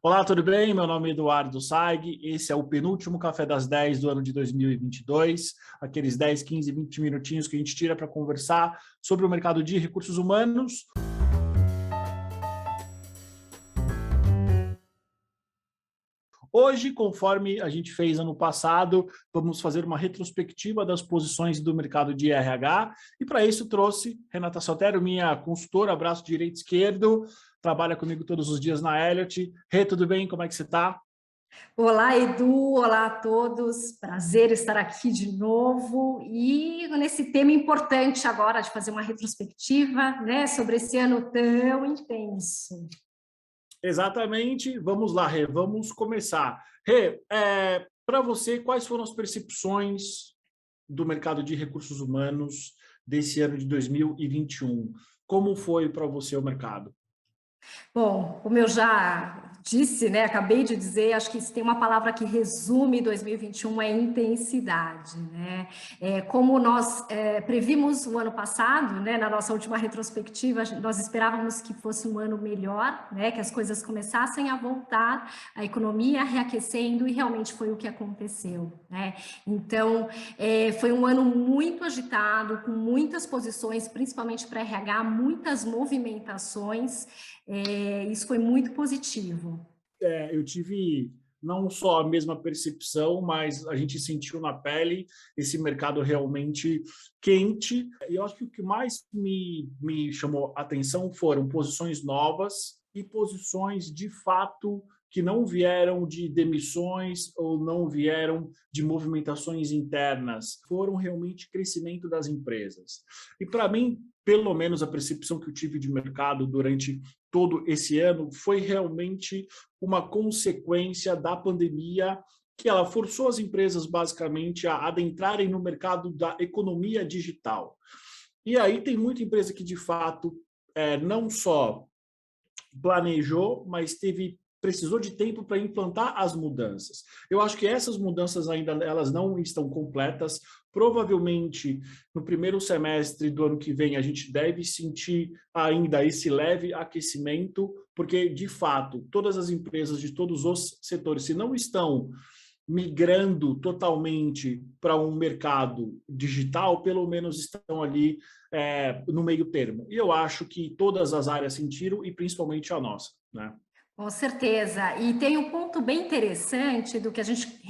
Olá, tudo bem? Meu nome é Eduardo Saig. Esse é o penúltimo Café das 10 do ano de 2022. Aqueles 10, 15, 20 minutinhos que a gente tira para conversar sobre o mercado de recursos humanos. Hoje, conforme a gente fez ano passado, vamos fazer uma retrospectiva das posições do mercado de RH e para isso trouxe Renata Saltero, minha consultora, braço direito e esquerdo, trabalha comigo todos os dias na Elliott. Rê, tudo bem? Como é que você está? Olá, Edu, olá a todos. Prazer estar aqui de novo e nesse tema importante agora de fazer uma retrospectiva, né, sobre esse ano tão intenso. Exatamente. Vamos lá, Rê, vamos começar. Rê, para você, quais foram as percepções do mercado de recursos humanos desse ano de 2021? Como foi para você o mercado? Bom, como eu já disse, né, acabei de dizer, acho que se tem uma palavra que resume 2021 é intensidade, né? Como nós previmos o ano passado, né, na nossa última retrospectiva, nós esperávamos que fosse um ano melhor, né, que as coisas começassem a voltar, a economia reaquecendo e realmente foi o que aconteceu, né? Então, foi um ano muito agitado, com muitas posições, principalmente para RH, muitas movimentações. Isso foi muito positivo. Eu tive não só a mesma percepção, mas a gente sentiu na pele esse mercado realmente quente. E eu acho que o que mais me chamou a atenção foram posições novas e posições de fato que não vieram de demissões ou não vieram de movimentações internas, foram realmente crescimento das empresas. E para mim, pelo menos a percepção que eu tive de mercado durante todo esse ano foi realmente uma consequência da pandemia, que ela forçou as empresas basicamente a adentrarem no mercado da economia digital. E aí tem muita empresa que de fato não só planejou, mas precisou de tempo para implantar as mudanças. Eu acho que essas mudanças ainda elas não estão completas. Provavelmente no primeiro semestre do ano que vem a gente deve sentir ainda esse leve aquecimento, porque de fato todas as empresas de todos os setores, se não estão migrando totalmente para um mercado digital, pelo menos estão ali no meio termo. E eu acho que todas as áreas sentiram, e principalmente a nossa, né? Com certeza. E tem um ponto bem interessante do que a gente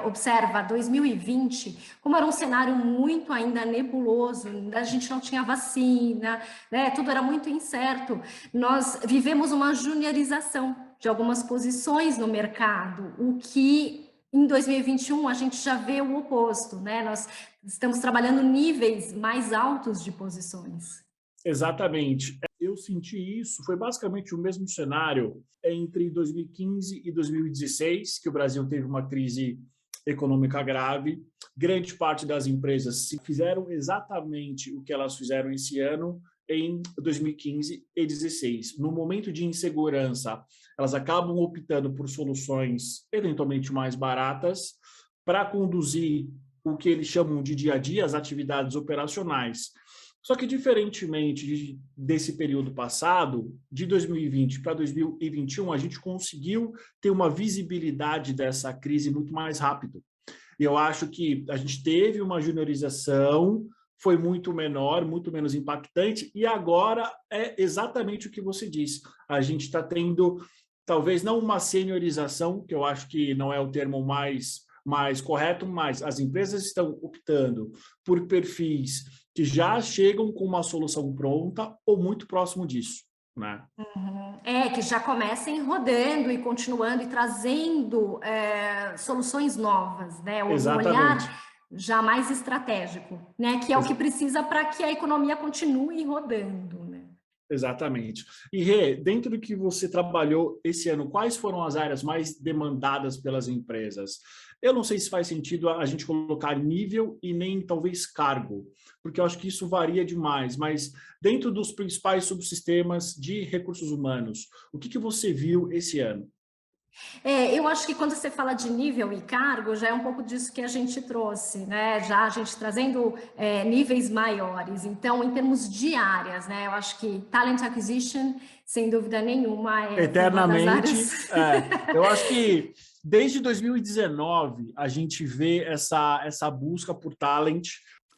observa 2020, como era um cenário muito ainda nebuloso, a gente não tinha vacina, né? Tudo era muito incerto. Nós vivemos uma juniorização de algumas posições no mercado, o que em 2021 a gente já vê o oposto, né? Nós estamos trabalhando níveis mais altos de posições. Exatamente. Eu senti isso, foi basicamente o mesmo cenário entre 2015 e 2016, que o Brasil teve uma crise econômica grave. Grande parte das empresas se fizeram exatamente o que elas fizeram esse ano em 2015 e 2016. No momento de insegurança, elas acabam optando por soluções eventualmente mais baratas para conduzir o que eles chamam de dia a dia, as atividades operacionais. Só que, diferentemente desse período passado, de 2020 para 2021, a gente conseguiu ter uma visibilidade dessa crise muito mais rápido. E eu acho que a gente teve uma juniorização, foi muito menor, muito menos impactante, e agora é exatamente o que você disse. A gente está tendo, talvez não uma seniorização, que eu acho que não é o termo mais correto, mas as empresas estão optando por perfis que já chegam com uma solução pronta ou muito próximo disso, né? Que já comecem rodando e continuando e trazendo soluções novas, né? Um Exatamente. olhar já mais estratégico, né? Que é o que precisa para que a economia continue rodando, né? Exatamente. E Rê, dentro do que você trabalhou esse ano, quais foram as áreas mais demandadas pelas empresas? Eu não sei se faz sentido a gente colocar nível e nem talvez cargo, porque eu acho que isso varia demais, mas dentro dos principais subsistemas de recursos humanos, o que você viu esse ano? Eu acho que quando você fala de nível e cargo, já é um pouco disso que a gente trouxe, né? Já a gente trazendo níveis maiores. Então, em termos de áreas, né? Eu acho que talent acquisition, sem dúvida nenhuma, foi uma das áreas. Eternamente. Eu acho que desde 2019 a gente vê essa busca por talent.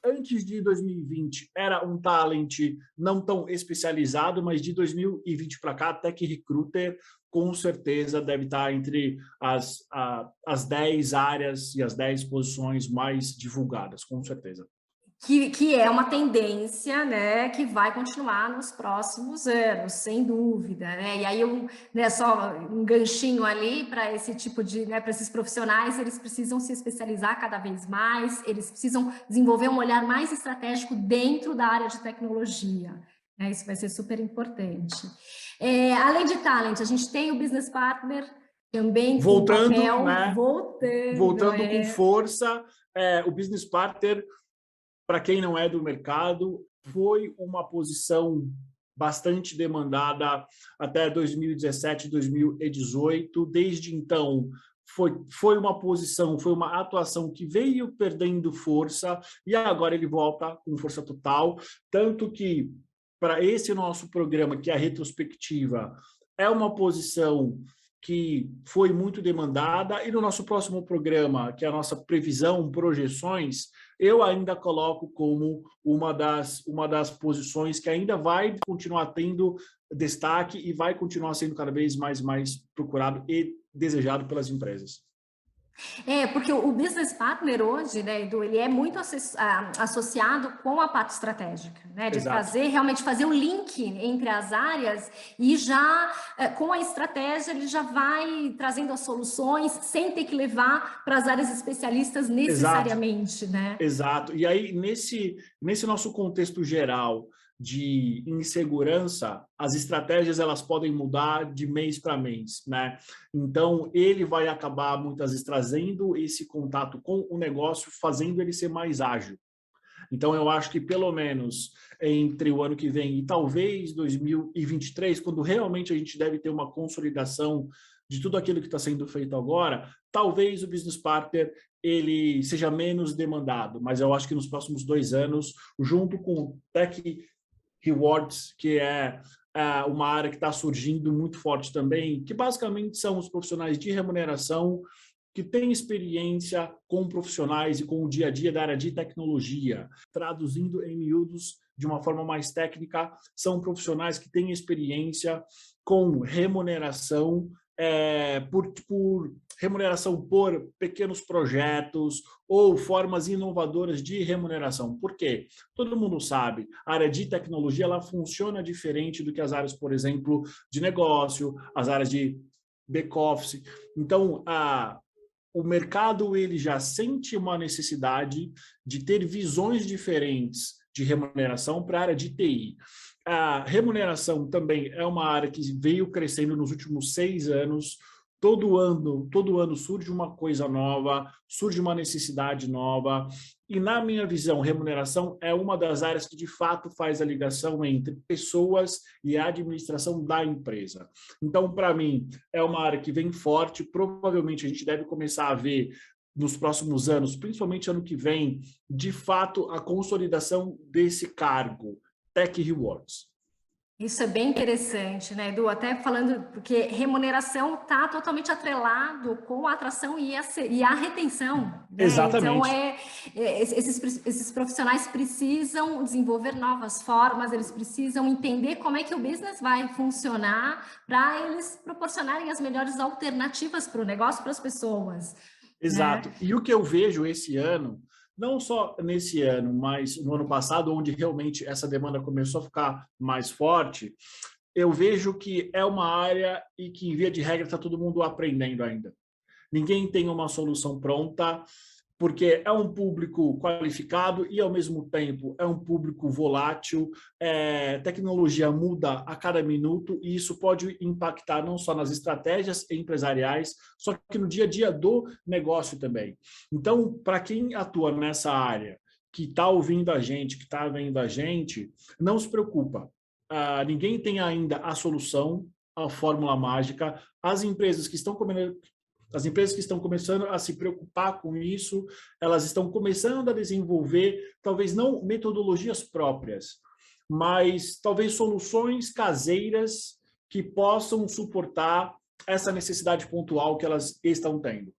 Antes de 2020 era um talent não tão especializado, mas de 2020 para cá, Tech Recruiter com certeza deve estar entre as 10 áreas e as 10 posições mais divulgadas, com certeza. Que é uma tendência, né, que vai continuar nos próximos anos, sem dúvida, né? E aí só um ganchinho ali para esse tipo de, né, para esses profissionais, eles precisam se especializar cada vez mais, eles precisam desenvolver um olhar mais estratégico dentro da área de tecnologia. Né? Isso vai ser super importante. Além de talent, a gente tem o business partner também com o Voltando, papel né? Voltando com força, o business partner, para quem não é do mercado, foi uma posição bastante demandada até 2017, 2018. Desde então, foi uma posição, foi uma atuação que veio perdendo força e agora ele volta com força total. Tanto que, para esse nosso programa, que é a retrospectiva, é uma posição que foi muito demandada, e no nosso próximo programa, que é a nossa previsão, projeções, eu ainda coloco como uma das posições que ainda vai continuar tendo destaque e vai continuar sendo cada vez mais procurado e desejado pelas empresas. Porque o business partner hoje, né, Edu, ele é muito associado com a parte estratégica, né, de Exato. realmente fazer o link entre as áreas e já com a estratégia ele já vai trazendo as soluções sem ter que levar para as áreas especialistas necessariamente, né? Exato. E aí, nesse nosso contexto geral de insegurança, as estratégias elas podem mudar de mês para mês, né? Então, ele vai acabar muitas vezes trazendo esse contato com o negócio, fazendo ele ser mais ágil. Então, eu acho que pelo menos entre o ano que vem e talvez 2023, quando realmente a gente deve ter uma consolidação de tudo aquilo que está sendo feito agora, talvez o business partner ele seja menos demandado, mas eu acho que nos próximos 2 anos, junto com o Tech Rewards, que é uma área que está surgindo muito forte também, que basicamente são os profissionais de remuneração que têm experiência com profissionais e com o dia a dia da área de tecnologia. Traduzindo em miúdos de uma forma mais técnica, são profissionais que têm experiência com remuneração por remuneração por pequenos projetos ou formas inovadoras de remuneração. Por quê? Todo mundo sabe, a área de tecnologia ela funciona diferente do que as áreas, por exemplo, de negócio, as áreas de back-office. Então, o mercado ele já sente uma necessidade de ter visões diferentes de remuneração para a área de TI. A remuneração também é uma área que veio crescendo nos últimos 6 anos. Todo ano surge uma coisa nova, surge uma necessidade nova. E, na minha visão, remuneração é uma das áreas que, de fato, faz a ligação entre pessoas e a administração da empresa. Então, para mim, é uma área que vem forte. Provavelmente, a gente deve começar a ver, nos próximos anos, principalmente ano que vem, de fato, a consolidação desse cargo, Tech Rewards. Isso é bem interessante, né, Edu? Até falando, porque remuneração está totalmente atrelado com a atração e a retenção, né? Então, Exatamente. esses profissionais precisam desenvolver novas formas, eles precisam entender como é que o business vai funcionar para eles proporcionarem as melhores alternativas para o negócio, para as pessoas, Exato. né? E o que eu vejo esse ano, não só nesse ano, mas no ano passado, onde realmente essa demanda começou a ficar mais forte, eu vejo que é uma área e que, em via de regra, está todo mundo aprendendo ainda. Ninguém tem uma solução pronta, porque é um público qualificado e, ao mesmo tempo, é um público volátil. Tecnologia muda a cada minuto e isso pode impactar não só nas estratégias empresariais, só que no dia a dia do negócio também. Então, para quem atua nessa área, que está ouvindo a gente, que está vendo a gente, não se preocupa. Ninguém tem ainda a solução, a fórmula mágica. As empresas que estão começando a se preocupar com isso, elas estão começando a desenvolver, talvez não metodologias próprias, mas talvez soluções caseiras que possam suportar essa necessidade pontual que elas estão tendo.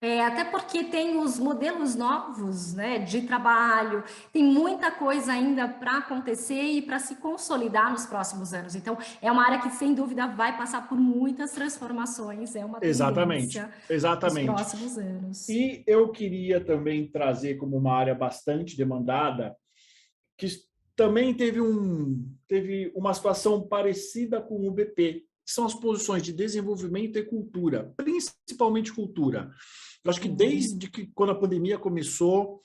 Até porque tem os modelos novos, né, de trabalho, tem muita coisa ainda para acontecer e para se consolidar nos próximos anos. Então, é uma área que, sem dúvida, vai passar por muitas transformações, é uma Exatamente, tendência dos exatamente. próximos anos. E eu queria também trazer como uma área bastante demandada, que também teve uma situação parecida com o BP, que são as posições de desenvolvimento e cultura, principalmente cultura. Eu acho que desde que quando a pandemia começou,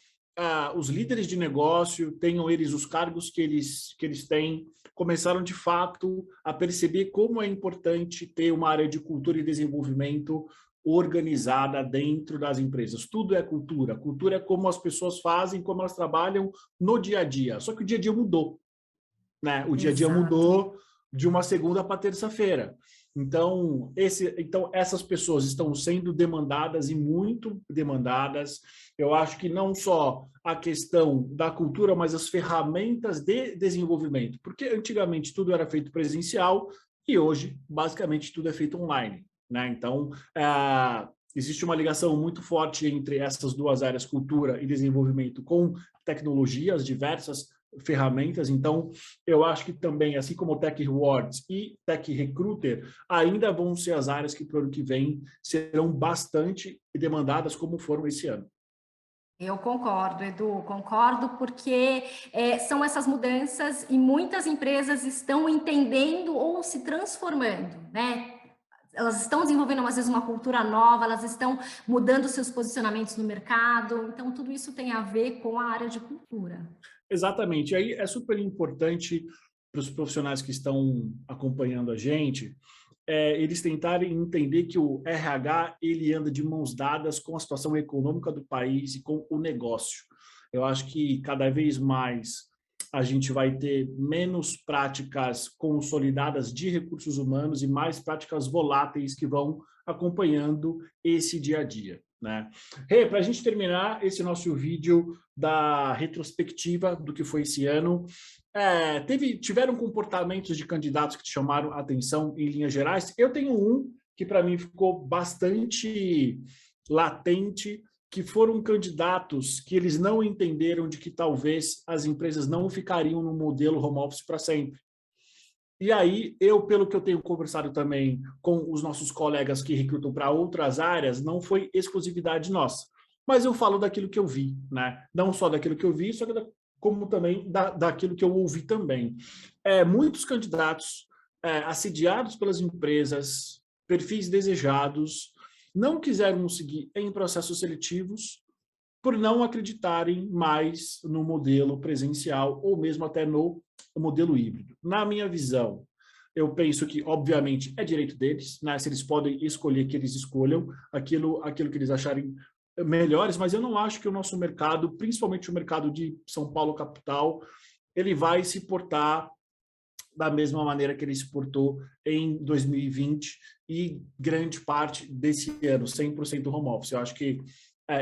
os líderes de negócio, tenham eles os cargos que eles têm, começaram de fato a perceber como é importante ter uma área de cultura e desenvolvimento organizada dentro das empresas. Tudo é cultura. Cultura é como as pessoas fazem, como elas trabalham no dia a dia. Só que o dia a dia mudou, né? O dia a dia mudou de uma segunda para terça-feira. Então, essas pessoas estão sendo demandadas e muito demandadas. Eu acho que não só a questão da cultura, mas as ferramentas de desenvolvimento. Porque antigamente tudo era feito presencial e hoje, basicamente, tudo é feito online, né? Então, existe uma ligação muito forte entre essas duas áreas, cultura e desenvolvimento, com tecnologias diversas, ferramentas. Então, eu acho que também, assim como o Tech Rewards e Tech Recruiter, ainda vão ser as áreas que, para o ano que vem, serão bastante demandadas, como foram esse ano. Eu concordo, Edu, concordo, porque são essas mudanças e muitas empresas estão entendendo ou se transformando, né? Elas estão desenvolvendo, às vezes, uma cultura nova, elas estão mudando seus posicionamentos no mercado, então tudo isso tem a ver com a área de cultura. Exatamente. Aí é super importante para os profissionais que estão acompanhando a gente, eles tentarem entender que o RH ele anda de mãos dadas com a situação econômica do país e com o negócio. Eu acho que cada vez mais a gente vai ter menos práticas consolidadas de recursos humanos e mais práticas voláteis que vão acompanhando esse dia a dia, né? Para a gente terminar esse nosso vídeo da retrospectiva do que foi esse ano, tiveram comportamentos de candidatos que te chamaram a atenção em linhas gerais? Eu tenho um que para mim ficou bastante latente, que foram candidatos que eles não entenderam de que talvez as empresas não ficariam no modelo home office para sempre. E aí, pelo que eu tenho conversado também com os nossos colegas que recrutam para outras áreas, não foi exclusividade nossa. Mas eu falo daquilo que eu vi, né? Não só daquilo que eu vi, como também daquilo que eu ouvi também. Muitos candidatos assediados pelas empresas, perfis desejados, não quiseram seguir em processos seletivos por não acreditarem mais no modelo presencial ou mesmo até no modelo híbrido. Na minha visão, eu penso que, obviamente, é direito deles, né? Se eles podem escolher, que eles escolham aquilo que eles acharem melhores, mas eu não acho que o nosso mercado, principalmente o mercado de São Paulo capital, ele vai se portar da mesma maneira que ele se portou em 2020 e grande parte desse ano, 100% home office.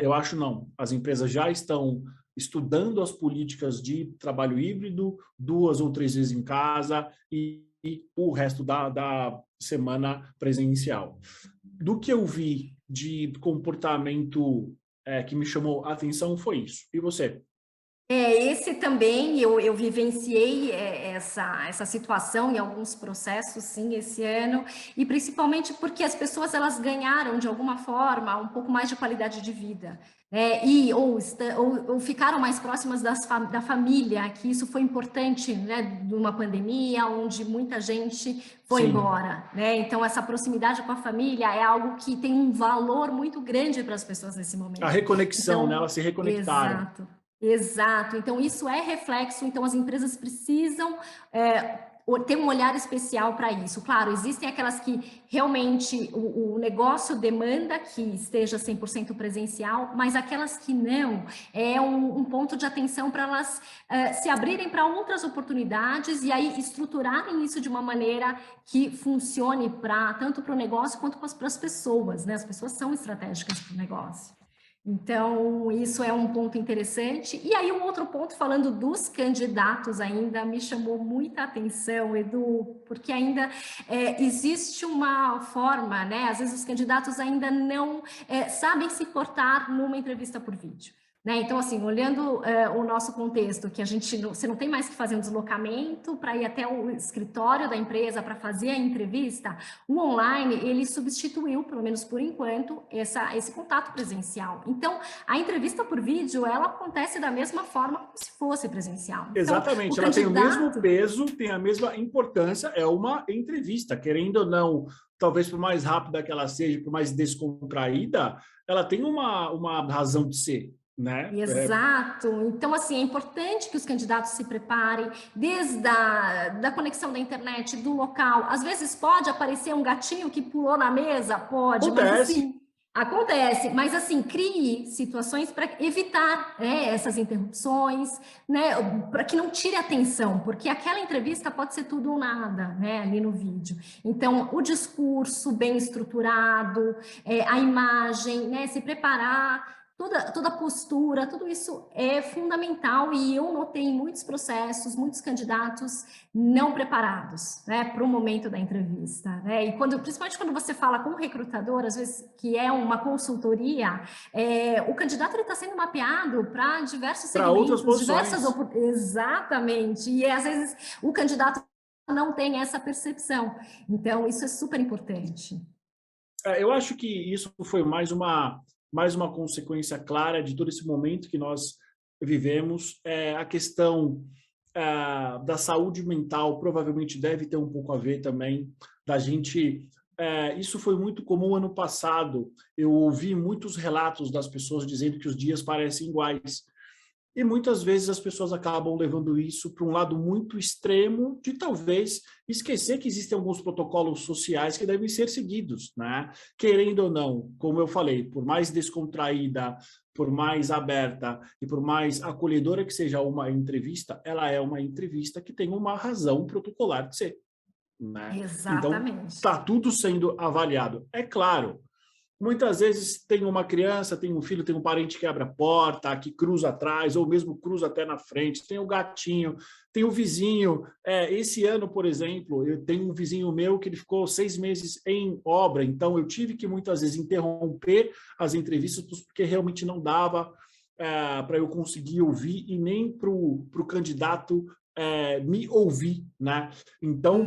Eu acho não, as empresas já estão estudando as políticas de trabalho híbrido, 2 ou 3 vezes em casa e o resto da semana presencial. Do que eu vi de comportamento que me chamou a atenção foi isso. E você? Esse também, eu vivenciei essa situação em alguns processos, sim, esse ano, e principalmente porque as pessoas, elas ganharam, de alguma forma, um pouco mais de qualidade de vida, né? Ou ficaram mais próximas da família, que isso foi importante, né, numa pandemia, onde muita gente foi embora, né? Então, essa proximidade com a família é algo que tem um valor muito grande para as pessoas nesse A momento. reconexão, Então, né? Elas se reconectaram. exato. Exato, então isso é reflexo, então as empresas precisam ter um olhar especial para isso. Claro, existem aquelas que realmente o negócio demanda que esteja 100% presencial, mas aquelas que não, é um ponto de atenção para elas se abrirem para outras oportunidades e aí estruturarem isso de uma maneira que funcione tanto para o negócio quanto para as pessoas, né? As pessoas são estratégicas para o negócio. Então, isso é um ponto interessante. E aí, um outro ponto, falando dos candidatos ainda, me chamou muita atenção, Edu, porque ainda existe uma forma, né? Às vezes os candidatos ainda não sabem se portar numa entrevista por vídeo. Né? Então, assim, olhando o nosso contexto, que você não tem mais que fazer um deslocamento para ir até o escritório da empresa para fazer a entrevista, o online, ele substituiu, pelo menos por enquanto, esse contato presencial. Então, a entrevista por vídeo, ela acontece da mesma forma como se fosse presencial. Exatamente, então, ela tem o mesmo peso, tem a mesma importância, é uma entrevista, querendo ou não, talvez por mais rápida que ela seja, por mais descontraída, ela tem uma razão de ser. Né? Exato. Então, assim, é importante que os candidatos se preparem desde da conexão da internet, do local. Às vezes pode aparecer um gatinho que pulou na mesa, pode, acontece. Mas assim, acontece, mas assim, crie situações para evitar essas interrupções, né, para que não tire a atenção, porque aquela entrevista pode ser tudo ou nada, né, ali no vídeo. Então, o discurso bem estruturado, a imagem, né, se preparar, toda a postura, tudo isso é fundamental e eu notei muitos processos, muitos candidatos não preparados, né, para o momento da entrevista, né, e principalmente quando você fala com o recrutador, às vezes que é uma consultoria, o candidato ele está sendo mapeado para diversos segmentos, diversas oportunidades, exatamente, e às vezes o candidato não tem essa percepção, então isso é super importante. Eu acho que isso foi mais uma consequência clara de todo esse momento que nós vivemos. A questão da saúde mental provavelmente deve ter um pouco a ver também da gente. Isso foi muito comum ano passado. Eu ouvi muitos relatos das pessoas dizendo que os dias parecem iguais. E muitas vezes as pessoas acabam levando isso para um lado muito extremo de talvez esquecer que existem alguns protocolos sociais que devem ser seguidos, né? Querendo ou não, como eu falei, por mais descontraída, por mais aberta e por mais acolhedora que seja uma entrevista, ela é uma entrevista que tem uma razão protocolar de ser, né? Exatamente. Então, está tudo sendo avaliado. É claro, muitas vezes tem uma criança, tem um filho, tem um parente que abre a porta, que cruza atrás, ou mesmo cruza até na frente, tem o gatinho, tem o vizinho. Esse ano, por exemplo, eu tenho um vizinho meu que ele ficou 6 meses em obra, então eu tive que muitas vezes interromper as entrevistas porque realmente não dava para eu conseguir ouvir e nem para o candidato me ouvir, né? Então,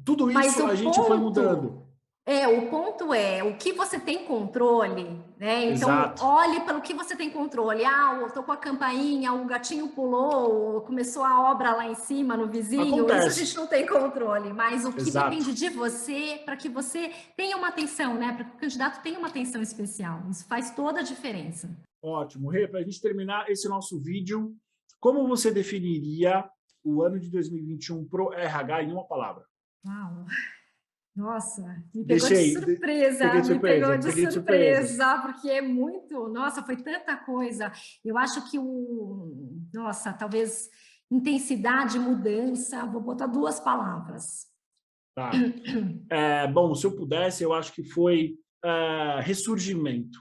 tudo isso a gente foi mudando. O ponto é o que você tem controle, né? Então, Exato. olhe pelo que você tem controle. Eu tô com a campainha, o gatinho pulou, começou a obra lá em cima no vizinho. Acontece. Isso a gente não tem controle, mas o que Exato. depende de você para que você tenha uma atenção, né? Para que o candidato tenha uma atenção especial. Isso faz toda a diferença. Ótimo. Rê, para a gente terminar esse nosso vídeo, como você definiria o ano de 2021 para o RH em uma palavra? Uau! Nossa, me pegou de surpresa, me pegou de surpresa, porque é muito, nossa, foi tanta coisa. Eu acho que nossa, talvez intensidade, mudança, vou botar 2 palavras. Tá. Bom, se eu pudesse, eu acho que foi ressurgimento.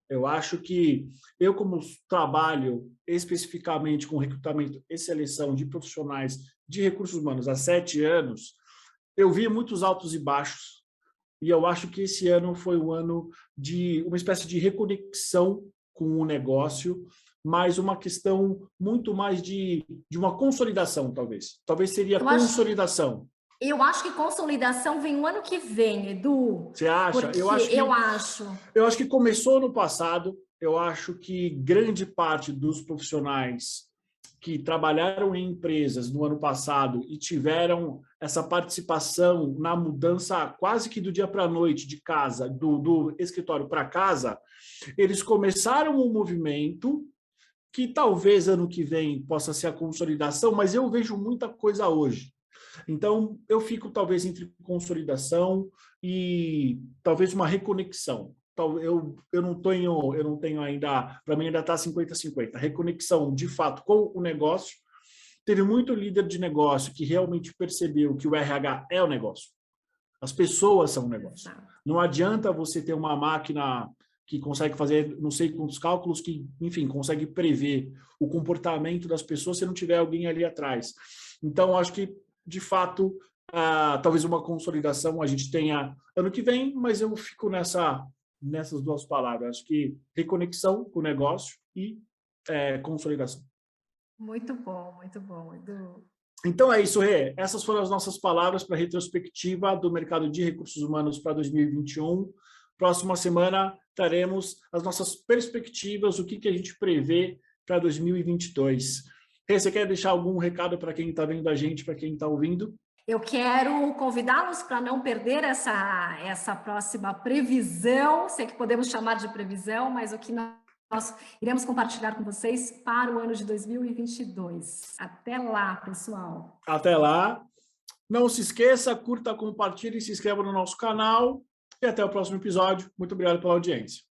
Eu acho que eu, como trabalho especificamente com recrutamento e seleção de profissionais de recursos humanos há 7 anos, eu vi muitos altos e baixos, e eu acho que esse ano foi um ano de uma espécie de reconexão com o negócio, mas uma questão muito mais de uma consolidação, talvez. Talvez seria consolidação. Eu acho que consolidação vem o ano que vem, Edu. Você acha? Porque eu acho que começou no passado. Eu acho que grande parte dos profissionais que trabalharam em empresas no ano passado e tiveram essa participação na mudança quase que do dia para a noite de casa, do escritório para casa, eles começaram um movimento que talvez ano que vem possa ser a consolidação, mas eu vejo muita coisa hoje. Então, eu fico talvez entre consolidação e talvez uma reconexão. Eu não tenho ainda, para mim ainda está 50-50. Reconexão, de fato, com o negócio. Teve muito líder de negócio que realmente percebeu que o RH é o negócio. As pessoas são o negócio. Não adianta você ter uma máquina que consegue fazer não sei quantos cálculos, que, enfim, consegue prever o comportamento das pessoas se não tiver alguém ali atrás. Então, acho que, de fato, talvez uma consolidação a gente tenha ano que vem, mas eu fico nessas duas palavras. Acho que reconexão com o negócio e consolidação. Muito bom, muito bom, Edu. Então é isso, Rê. Essas foram as nossas palavras para a retrospectiva do mercado de recursos humanos para 2021. Próxima semana teremos as nossas perspectivas, o que a gente prevê para 2022. Rê, você quer deixar algum recado para quem está vendo a gente, para quem está ouvindo? Eu quero convidá-los para não perder essa próxima previsão, sei que podemos chamar de previsão, mas o que nós iremos compartilhar com vocês para o ano de 2022. Até lá, pessoal. Até lá. Não se esqueça, curta, compartilhe, se inscreva no nosso canal e até o próximo episódio. Muito obrigado pela audiência.